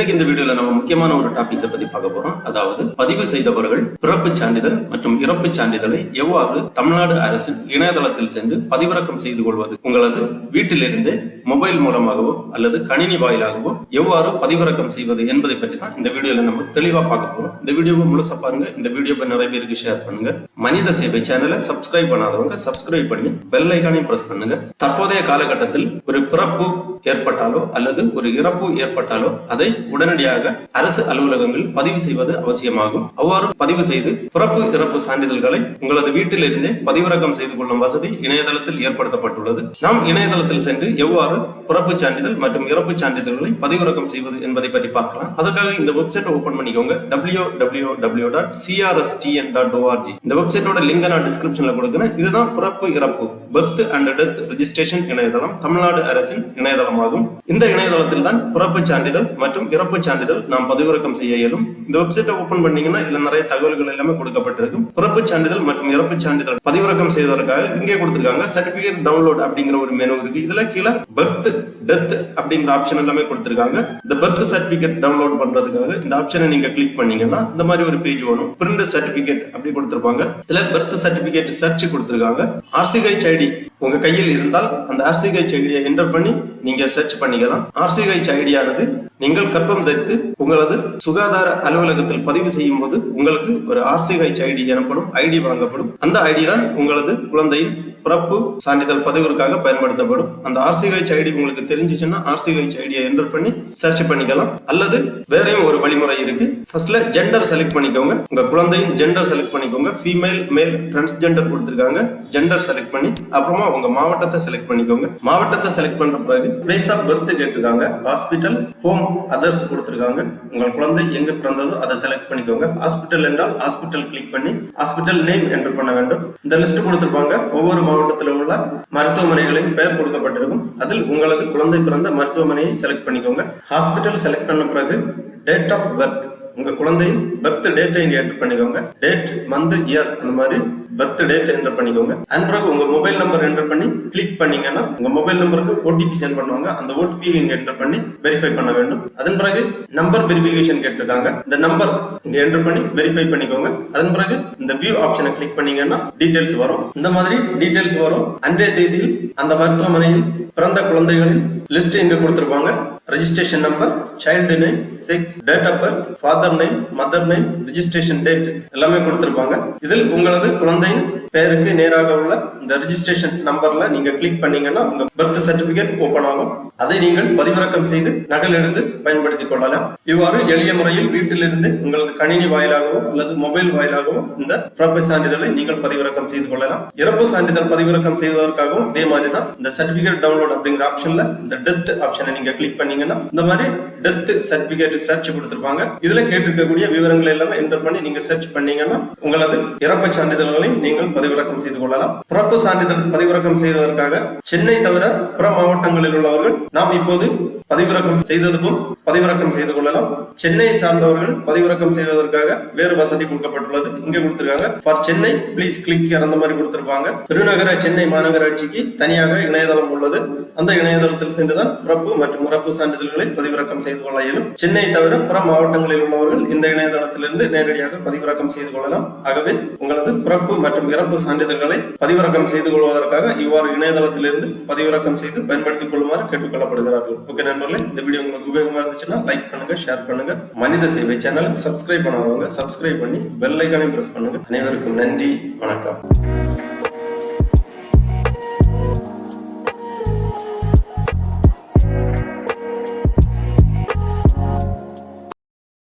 இன்னைக்கு இந்த வீடியோல நம்ம முக்கியமான ஒரு டாபிக்ஸை பத்தி பார்க்க போறோம். அதாவது பதிவு செய்தவர்கள் பிறப்புச் சான்றிதழ் மற்றும் இறப்புச் சான்றிதழை எவ்வாறு தமிழ்நாடு அரசின் இணையதளத்தில் சென்று பதிவிறக்கம் செய்து கொள்வது, உங்களது வீட்டிலிருந்தே மொபைல் மூலமாகவோ அல்லது கணினி வாயிலாகவோ எவ்வாறு பதிவிறக்கம் செய்வது என்பதை பற்றி தான் இந்த வீடியோல நம்ம தெளிவா பார்க்க போறோம். இந்த வீடியோவை முழுசா பாருங்க. இந்த வீடியோவை நிறைய பேருக்கு ஷேர் பண்ணுங்க. மனித சேவை சேனலை சப்ஸ்கிரைப் பண்ணாதவங்க சப்ஸ்கிரைப் பண்ணி பெல் ஐகானையும் பிரஸ் பண்ணுங்க. தற்போதைய காலகட்டத்தில் ஒரு பிறப்பு ஏற்பட்டாலோ அல்லது ஒரு இறப்பு ஏற்பட்டாலோ அதை உடனடியாக அரசு அலுவலகங்களில் பதிவு செய்வது அவசியமாகும். அவ்வாறு பதிவு செய்து பிறப்பு இறப்பு சான்றிதழ்களை உங்களது வீட்டில் இருந்தே பதிவிறக்கம் செய்து கொள்ளும் வசதி இணையதளத்தில் ஏற்படுத்தப்பட்டுள்ளது. நாம் இணையதளத்தில் சென்று எவ்வாறு பிறப்பு சான்றிதழ் மற்றும் இறப்பு சான்றிதழ்களை பதிவிறக்கம் செய்வது என்பதை பற்றி பார்க்கலாம். அதற்காக இந்த வெப்சைட் ஓபன் பண்ணிக்கோங்க. www.crstn.org. இந்த வெப்சைட்டோட லிங்க் நான் டிஸ்கிரிப்ஷன்ல கொடுக்கிறேன். இதுதான் பிறப்பு இறப்பு பர்த் அண்ட் டெத் ரெஜிஸ்ட்ரேஷன் இணையதளம், தமிழ்நாடு அரசின் இணையதளமாகும். இந்த இணையதளத்தில் தான் பிறப்பு சான்றிதழ் மற்றும் இறப்பு சான்றிதழ் நாம் பதிவிறக்கம் செய்ய இயலும். இந்த வெப்சைட்டை ஓபன் பண்ணீங்கன்னா இதுல நிறைய தகவல்கள் எல்லாமே கொடுக்கப்பட்டிருக்கும். பிறப்பு சான்றிதழ் மற்றும் இறப்பு சான்றிதழ் பதிவிறக்கம் செய்வதற்காக இங்கே கொடுத்திருக்காங்க சர்டிபிகேட் டவுன்லோட் அப்படிங்கிற ஒரு மெனு இருக்கு. இதுல கீழே பர்த் டெத் அப்படிங்கிற ஆப்ஷன் எல்லாமே கொடுத்திருக்காங்க. இந்த பர்த் சர்டிபிகேட் டவுன்லோட் பண்றதுக்காக இந்த ஆப்ஷனை நீங்க கிளிக் பண்ணீங்கன்னா இந்த மாதிரி ஒரு பேஜ் வரும். பிரிண்ட் சர்டிபிகேட் அப்படி கொடுத்திருப்பாங்க. இதுல பர்த் சர்டிபிகேட் சர்ச் கொடுத்திருக்காங்க. ஆர்சிஹெச் ஐடி உங்க கையில் இருந்தால் அந்த ஆர்சிஹெச் ஐடியை என்டர் பண்ணி நீங்க சர்ச் பண்ணிக்கலாம். ஆர்சிஹெச் ஐடியானது நீங்கள் கர்ப்பம் தரித்து உங்களது சுகாதார அலுவலகத்தில் பதிவு செய்யும் போது உங்களுக்கு ஒரு ஆர்சிஹெச் ஐடி எனப்படும் ஐடி வழங்கப்படும். அந்த ஐடி தான் உங்களது குழந்தையின் பிறப்பு சான்றிதழ் பதிவிற்காக பயன்படுத்தப்படும். அந்த ஆர்சிஹெச் ஐடி உங்களுக்கு தெரிஞ்சிச்சுன்னா ஆர்சிஹெச் ஐடியை என்டர் பண்ணி சர்ச் பண்ணிக்கலாம். அல்லது வேறையும் ஒரு வழிமுறை இருக்கு. ஃபர்ஸ்ட்ல ஜெண்டர் செலக்ட் பண்ணிக்கோங்க. உங்க குழந்தையின் ஜெண்டர் செலக்ட் பண்ணிக்கோங்க. ஃபீமேல், மேல், டிரான்ஸ்ஜெண்டர் கொடுத்திருக்காங்க. ஜெண்டர் செலக்ட் பண்ணி அப்புறமா உங்க மாவட்டத்தை செலக்ட் பண்ணிக்கோங்க. மாவட்டத்தை செலக்ட் பண்ற பிறகு பிளேஸ் ஆஃப் பர்த் கேட்டிருக்காங்க. ஹாஸ்பிட்டல், ஹோம், அதர்ஸ் கொடுத்திருக்காங்க. உங்கள் குழந்தை எங்க பிறந்ததோ அதை செலக்ட் பண்ணிக்கோங்க. ஹாஸ்பிட்டல் என்றால் ஹாஸ்பிட்டல் கிளிக் பண்ணி ஹாஸ்பிட்டல் நேம் என்டர் பண்ண வேண்டும். இந்த லிஸ்ட் கொடுத்திருப்பாங்க. ஒவ்வொரு மாவட்டத்தில் உள்ள மருத்துவமனைகளின் பெயர் கொடுக்கப்பட்டிருக்கும். அதில் உங்களது குழந்தை பிறந்த மருத்துவமனையை செலக்ட் பண்ணிக்கோங்க. ஹாஸ்பிட்டல் செலக்ட் பண்ண பிறகு டேட் ஆஃப் பர்த், உங்க குழந்தையின் பர்த் டேட்டை இங்க என்டர் பண்ணிக்கோங்க. டேட், மந்த், இயர் அந்த மாதிரி பர்த் டேட் என்டர் பண்ணிக்கோங்க. அதன் பிறகு உங்க மொபைல் நம்பர் என்டர் பண்ணி கிளிக் பண்ணீங்கன்னா உங்க மொபைல் நம்பருக்கு ஓடிபி சென்ட் பண்ணுவாங்க. அந்த ஓடிபி இங்க என்டர் பண்ணி வெரிஃபை பண்ண வேண்டும். அதன் பிறகு நம்பர் வெரிஃபிகேஷன் கேட்டிருக்காங்க. இந்த நம்பர் இங்க என்டர் பண்ணி வெரிஃபை பண்ணிக்கோங்க. அதன் பிறகு இந்த வியூ ஆப்ஷனை கிளிக் பண்ணீங்கன்னா டீடைல்ஸ் வரும். இந்த மாதிரி டீடைல்ஸ் வரும். அன்றைய தேதியில் அந்த மருத்துவமனையில் பிறந்த குழந்தைகளின் லிஸ்ட் இங்க கொடுத்திருப்பாங்க. Registration number, child name, sex, date of birth, father name, mother name, registration date எல்லாமே கொடுத்திருப்பாங்க. இதில் உங்களது குழந்தையின் பெயருக்கு நேராக உள்ள இந்த ரெஜிஸ்ட்ரேஷன் நம்பர்ல நீங்க கிளிக் பண்ணீங்கன்னா உங்க பர்த் சர்டிபிகேட் ஓபன் ஆகும். அதை நீங்கள் பதிவிறக்கம் செய்து நகல் எடுத்து பயன்படுத்திக் கொள்ளலாம். இவ்வாறு எளிய முறையில் வீட்டிலிருந்து உங்களது கணினி வாயிலாகவோ அல்லது மொபைல் வாயிலாகவோ இந்த பிறப்பு சான்றிதழை நீங்கள் பதிவிறக்கம் செய்து கொள்ளலாம். இறப்பு சான்றிதழ் பதிவிறக்கம் செய்வதற்காகவும் இதே மாதிரி தான் இந்த சர்டிபிகேட் டவுன்லோட் அப்படிங்கிற ஆப்ஷன்ல இந்த டெத் ஆப்ஷனை நீங்க கிளிக் பண்ணீங்கன்னா இந்த மாதிரி டெத் சர்டிபிகேட் சர்ச் கொடுத்திருப்பாங்க. இதுல கேட்டிருக்கக்கூடிய விவரங்களை எல்லாம் என்டர் பண்ணி நீங்க சர்ச் பண்ணீங்கன்னா உங்களது இறப்பு சான்றிதழ்களை நீங்கள் பதிவிறக்கம் செய்து கொள்ளலாம். பிறப்பு சான்றிதழ் பதிவிறக்கம் செய்வதற்காக சென்னை தவிர பிற மாவட்டங்களில் உள்ளவர்கள் நாம் இப்போது பதிவிறக்கம் செய்தது போல் பதிவிறக்கம் செய்து கொள்ளலாம். சென்னையை சார்ந்தவர்கள் பதிவிறக்கம் செய்வதற்காக வேறு வசதி கொடுக்கப்பட்டுள்ளது. இங்க கொடுத்திருக்காங்க ஃபார் சென்னை ப்ளீஸ் கிளிக் அந்த மாதிரி கொடுத்திருப்பாங்க. பெருநகர சென்னை மாநகராட்சிக்கு தனியாக இணையதளம் உள்ளது. அந்த இணையதளத்தில் சென்றுதான் பிறப்பு மற்றும் இறப்பு சான்றிதழ்களை பதிவிறக்கம் செய்து கொள்ள இயலும். சென்னை தவிர பிற மாவட்டங்களில் உள்ளவர்கள் இந்த இணையதளத்திலிருந்து நேரடியாக பதிவிறக்கம் செய்து கொள்ளலாம். ஆகவே உங்களது பிறப்பு மற்றும் இறப்பு சான்றிதழ்களை பதிவிறக்கம் செய்து கொள்வதற்காக இவ்வாறு இணையதளத்திலிருந்து பதிவிறக்கம் செய்து பயன்படுத்திக் கொள்ளுமாறு கேட்டுக்கொள்ளப்படுகிறார்கள். ஓகே நண்பர்களே, இந்த வீடியோ உங்களுக்கு உபயோகமா இருந்துச்சுன்னா லைக் பண்ணுங்க, ஷேர் பண்ணுங்க. மனித சேவை சேனல் சப்ஸ்கிரைப் பண்ணாதவங்க சப்ஸ்கிரைப் பண்ணி பெல் ஐகானையும் பிரஸ் பண்ணுங்க. அனைவருக்கும் நன்றி, வணக்கம்.